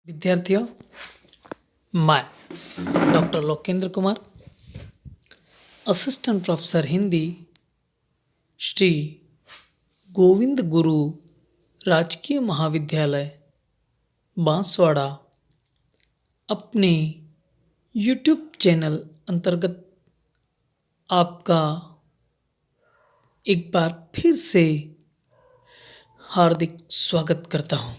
विद्यार्थियों, मैं doctor Lokendra Kumar, assistant professor Hindi, Shri Govind Guru राजकीय महाविद्यालय बांसवाड़ा, अपने यूट्यूब चैनल अंतर्गत आपका एक बार फिर से हार्दिक स्वागत करता हूँ।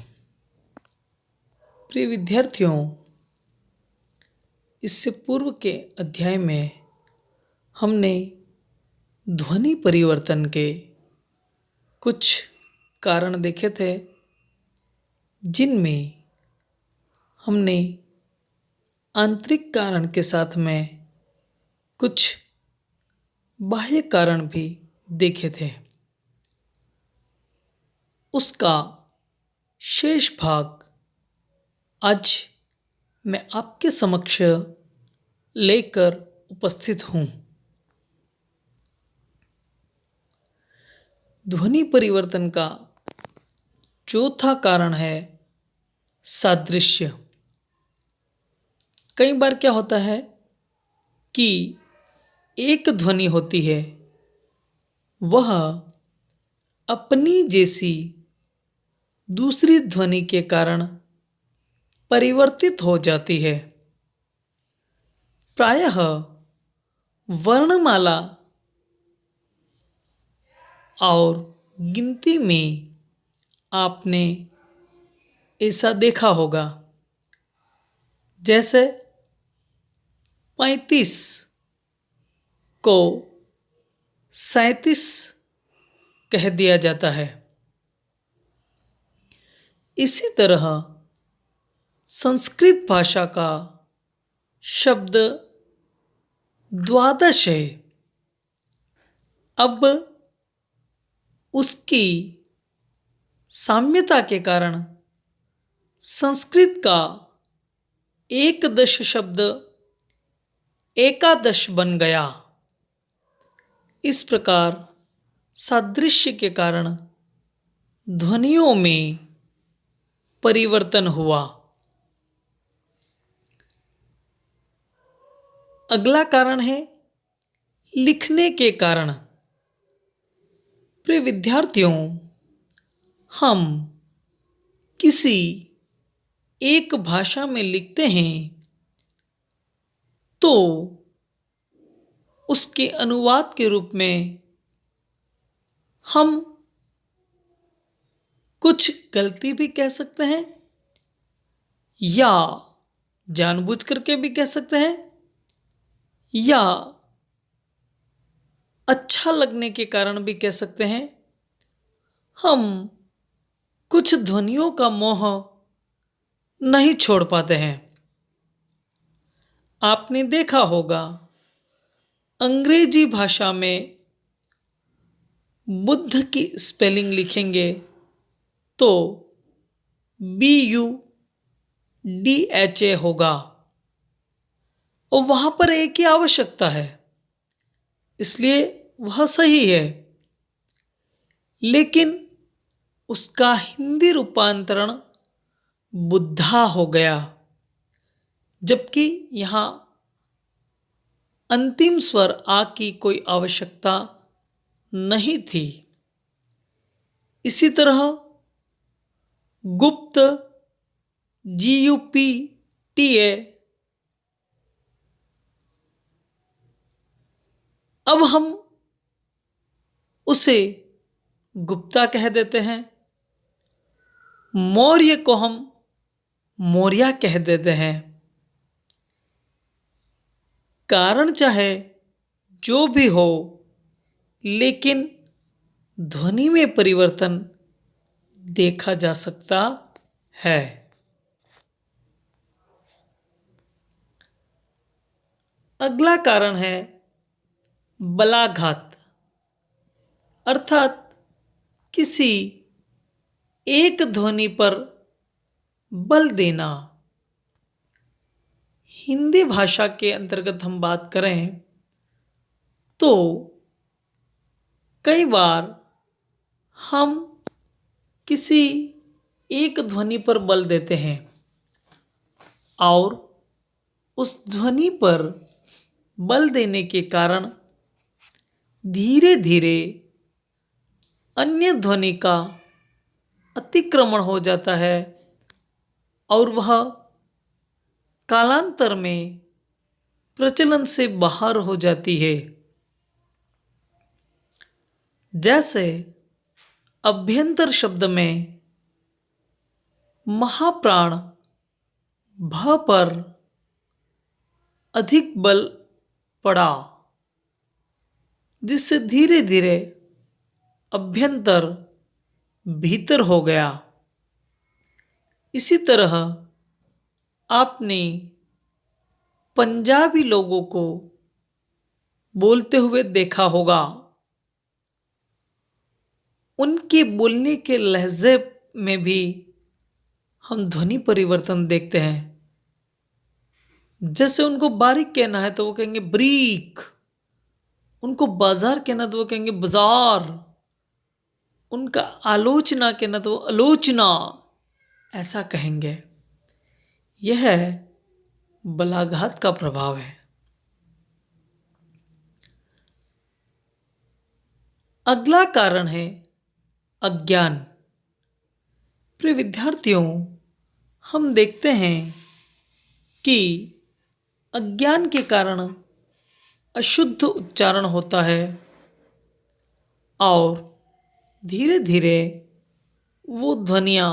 प्रिय विद्यार्थियों, इससे पूर्व के अध्याय में हमने ध्वनि परिवर्तन के कुछ कारण देखे थे, जिनमें हमने आंतरिक कारण के साथ में कुछ बाह्य कारण भी देखे थे। उसका शेष भाग आज मैं आपके समक्ष लेकर उपस्थित हूँ। ध्वनि परिवर्तन का चौथा कारण है सादृश्य। कई बार क्या होता है कि एक ध्वनि होती है, वह अपनी जैसी दूसरी ध्वनि के कारण परिवर्तित हो जाती है। प्रायः वर्णमाला और गिनती में आपने ऐसा देखा होगा। जैसे 35 को 37 कह दिया जाता है। इसी तरह संस्कृत भाषा का शब्द द्वादश है। अब उसकी साम्यता के कारण संस्कृत का एकदश शब्द एकादश बन गया। इस प्रकार सादृश्य के कारण ध्वनियों में परिवर्तन हुआ। अगला कारण है लिखने के कारण। प्रिय विद्यार्थियों, हम किसी एक भाषा में लिखते हैं तो उसके अनुवाद के रूप में हम कुछ गलती भी कह सकते हैं या जानबूझ करके भी कह सकते हैं, या अच्छा लगने के कारण भी कह सकते हैं। हम कुछ ध्वनियों का मोह नहीं छोड़ पाते हैं। आपने देखा होगा, अंग्रेजी भाषा में बुद्ध की स्पेलिंग लिखेंगे तो BUDHA होगा, और वहां पर एक की आवश्यकता है, इसलिए वह सही है। लेकिन उसका हिंदी रूपांतरण बुद्धा हो गया, जबकि यहाँ अंतिम स्वर आ की कोई आवश्यकता नहीं थी। इसी तरह गुप्त GUPTA, अब हम उसे गुप्ता कह देते हैं। मौर्य को हम मौर्या कह देते हैं। कारण चाहे जो भी हो, लेकिन ध्वनि में परिवर्तन देखा जा सकता है। अगला कारण है बलाघात, अर्थात किसी एक ध्वनि पर बल देना। हिंदी भाषा के अंतर्गत हम बात करें तो कई बार हम किसी एक ध्वनि पर बल देते हैं। और उस ध्वनि पर बल देने के कारण धीरे धीरे अन्य ध्वनि का अतिक्रमण हो जाता है और वह कालांतर में प्रचलन से बाहर हो जाती है। जैसे अभ्यंतर शब्द में महाप्राण भ पर अधिक बल पड़ा, जिससे धीरे धीरे अभ्यंतर भीतर हो गया। इसी तरह आपने पंजाबी लोगों को बोलते हुए देखा होगा। उनके बोलने के लहजे में भी हम ध्वनि परिवर्तन देखते हैं। जैसे उनको बारीक कहना है तो वो कहेंगे ब्रीक, उनको बाजार कहना तो वो कहेंगे बाजार, उनका आलोचना कहना तो वो आलोचना ऐसा कहेंगे। यह बलाघात का प्रभाव है। अगला कारण है अज्ञान। प्रिय विद्यार्थियों, हम देखते हैं कि अज्ञान के कारण अशुद्ध उच्चारण होता है और धीरे धीरे वो ध्वनियाँ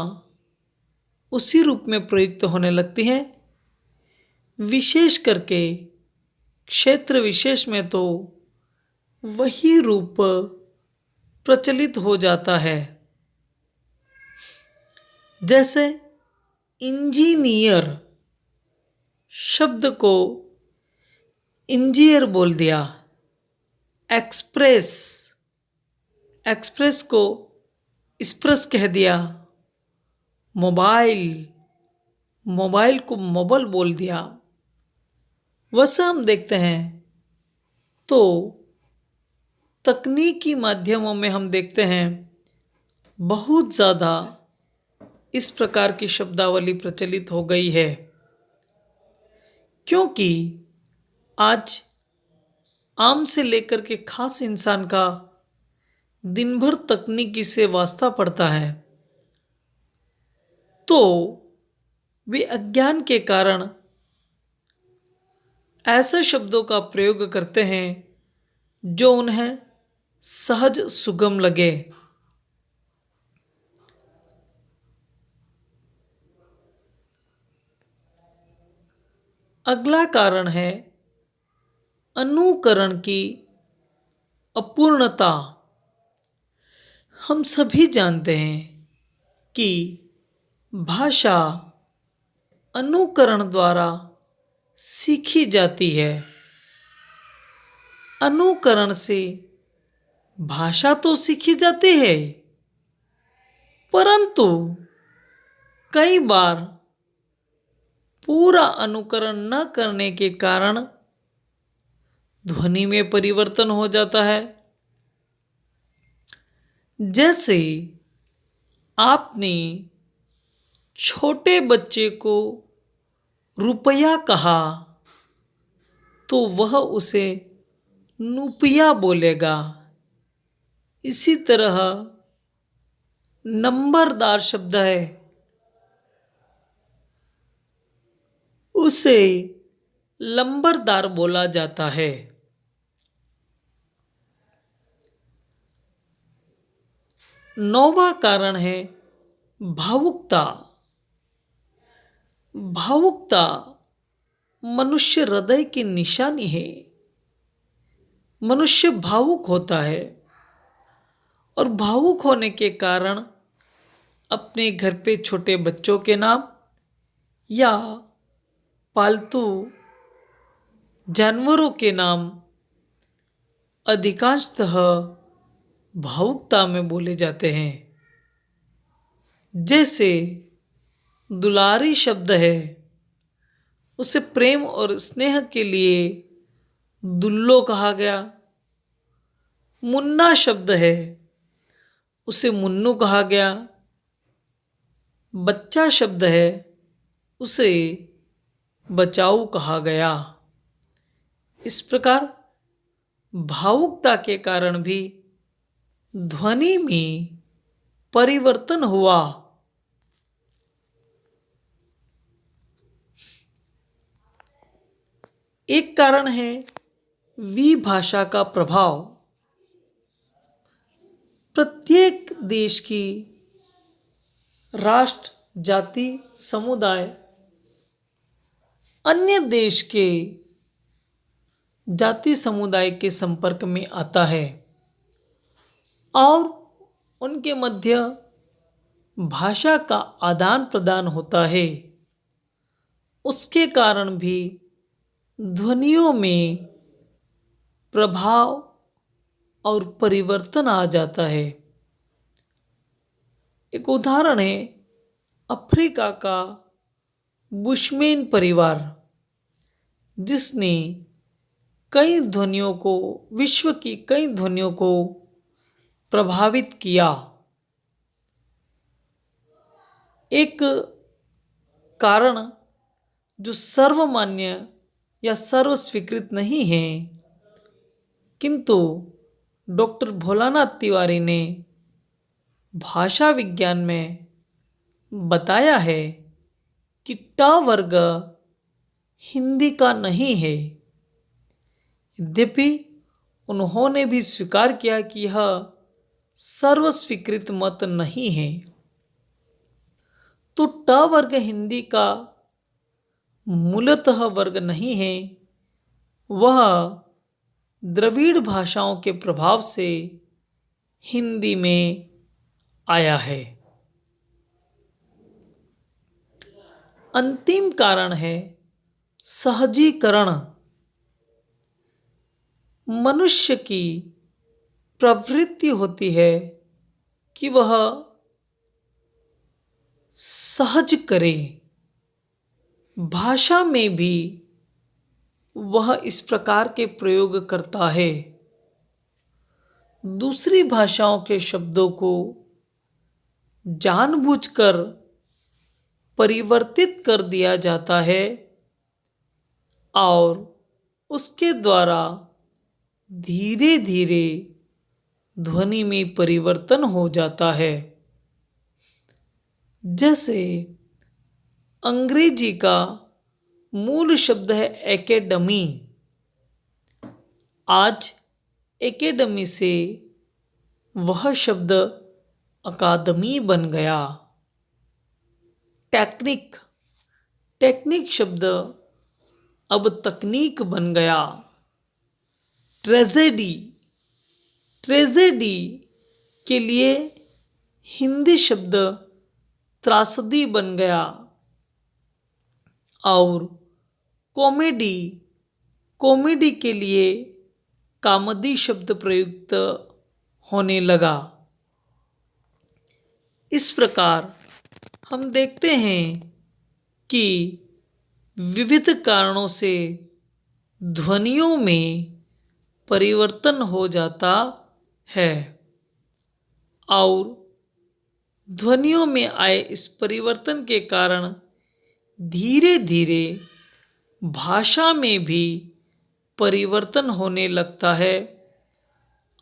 उसी रूप में प्रयुक्त होने लगती हैं। विशेष करके क्षेत्र विशेष में तो वही रूप प्रचलित हो जाता है। जैसे इंजीनियर शब्द को इंजीनियर बोल दिया, एक्सप्रेस एक्सप्रेस को एक्सप्रेस कह दिया, मोबाइल मोबाइल को मोबाइल बोल दिया। वैसा हम देखते हैं तो तकनीकी माध्यमों में हम देखते हैं बहुत ज़्यादा इस प्रकार की शब्दावली प्रचलित हो गई है, क्योंकि आज आम से लेकर के खास इंसान का दिन भर तकनीकी से वास्ता पड़ता है, तो वे अज्ञान के कारण ऐसे शब्दों का प्रयोग करते हैं जो उन्हें सहज सुगम लगे। अगला कारण है अनुकरण की अपूर्णता। हम सभी जानते हैं कि भाषा अनुकरण द्वारा सीखी जाती है। अनुकरण से भाषा तो सीखी जाती है, परंतु कई बार पूरा अनुकरण न करने के कारण ध्वनि में परिवर्तन हो जाता है। जैसे आपने छोटे बच्चे को रुपया कहा तो वह उसे नुपया बोलेगा। इसी तरह नंबरदार शब्द है, उसे लंबरदार बोला जाता है। नौवां कारण है भावुकता। भावुकता मनुष्य हृदय की निशानी है। मनुष्य भावुक होता है और भावुक होने के कारण अपने घर पे छोटे बच्चों के नाम या पालतू जानवरों के नाम अधिकांशतः भावुकता में बोले जाते हैं। जैसे दुलारी शब्द है, उसे प्रेम और स्नेह के लिए दुल्लो कहा गया। मुन्ना शब्द है, उसे मुन्नू कहा गया। बच्चा शब्द है, उसे बचाऊ कहा गया। इस प्रकार भावुकता के कारण भी ध्वनि में परिवर्तन हुआ। एक कारण है विभाषा का प्रभाव। प्रत्येक देश की राष्ट्र, जाति, समुदाय अन्य देश के जाति समुदाय के संपर्क में आता है और उनके मध्य भाषा का आदान प्रदान होता है। उसके कारण भी ध्वनियों में प्रभाव और परिवर्तन आ जाता है। एक उदाहरण है अफ्रीका का बुशमैन परिवार, जिसने विश्व की कई ध्वनियों को प्रभावित किया। एक कारण जो सर्वमान्य या सर्व स्वीकृत नहीं है, किंतु डॉक्टर भोलानाथ तिवारी ने भाषा विज्ञान में बताया है कि ट वर्ग हिंदी का नहीं है। यद्यपि उन्होंने भी स्वीकार किया कि यह सर्व स्वीकृत मत नहीं है। तो ट वर्ग हिंदी का मूलतः वर्ग नहीं है, वह द्रविड़ भाषाओं के प्रभाव से हिंदी में आया है। अंतिम कारण है सहजीकरण। मनुष्य की प्रवृत्ति होती है कि वह सहज करे। भाषा में भी वह इस प्रकार के प्रयोग करता है। दूसरी भाषाओं के शब्दों को जानबूझकर परिवर्तित कर दिया जाता है और उसके द्वारा धीरे धीरे ध्वनि में परिवर्तन हो जाता है। जैसे अंग्रेजी का मूल शब्द है एकेडमी। आज एकेडमी से वह शब्द अकादमी बन गया। टेक्निक शब्द अब तकनीक बन गया। ट्रेजेडी के लिए हिंदी शब्द त्रासदी बन गया और कॉमेडी के लिए कामदी शब्द प्रयुक्त होने लगा। इस प्रकार हम देखते हैं कि विविध कारणों से ध्वनियों में परिवर्तन हो जाता है और ध्वनियों में आए इस परिवर्तन के कारण धीरे धीरे भाषा में भी परिवर्तन होने लगता है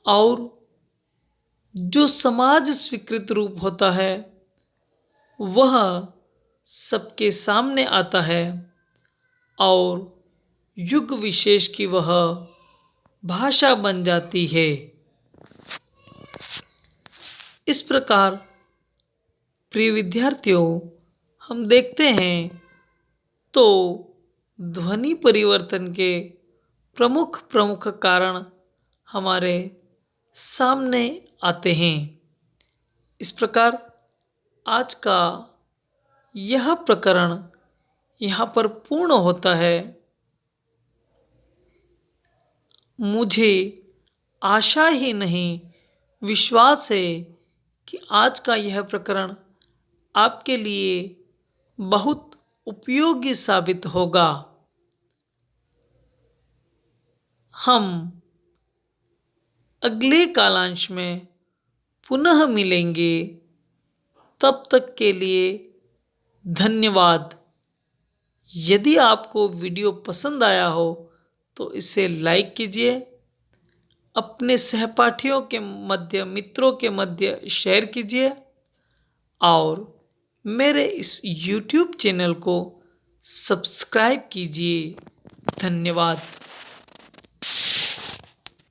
और जो समाज स्वीकृत रूप होता है वह सबके सामने आता है और युग विशेष की वह भाषा बन जाती है। इस प्रकार प्रिय विद्यार्थियों, हम देखते हैं तो ध्वनि परिवर्तन के प्रमुख कारण हमारे सामने आते हैं। इस प्रकार आज का यह प्रकरण यहाँ पर पूर्ण होता है। मुझे आशा ही नहीं, विश्वास है कि आज का यह प्रकरण आपके लिए बहुत उपयोगी साबित होगा। हम अगले कालांश में पुनः मिलेंगे। तब तक के लिए धन्यवाद। यदि आपको वीडियो पसंद आया हो तो इसे लाइक कीजिए, अपने सहपाठियों के मध्य, मित्रों के मध्य शेयर कीजिए और मेरे इस यूट्यूब चैनल को सब्सक्राइब कीजिए। धन्यवाद।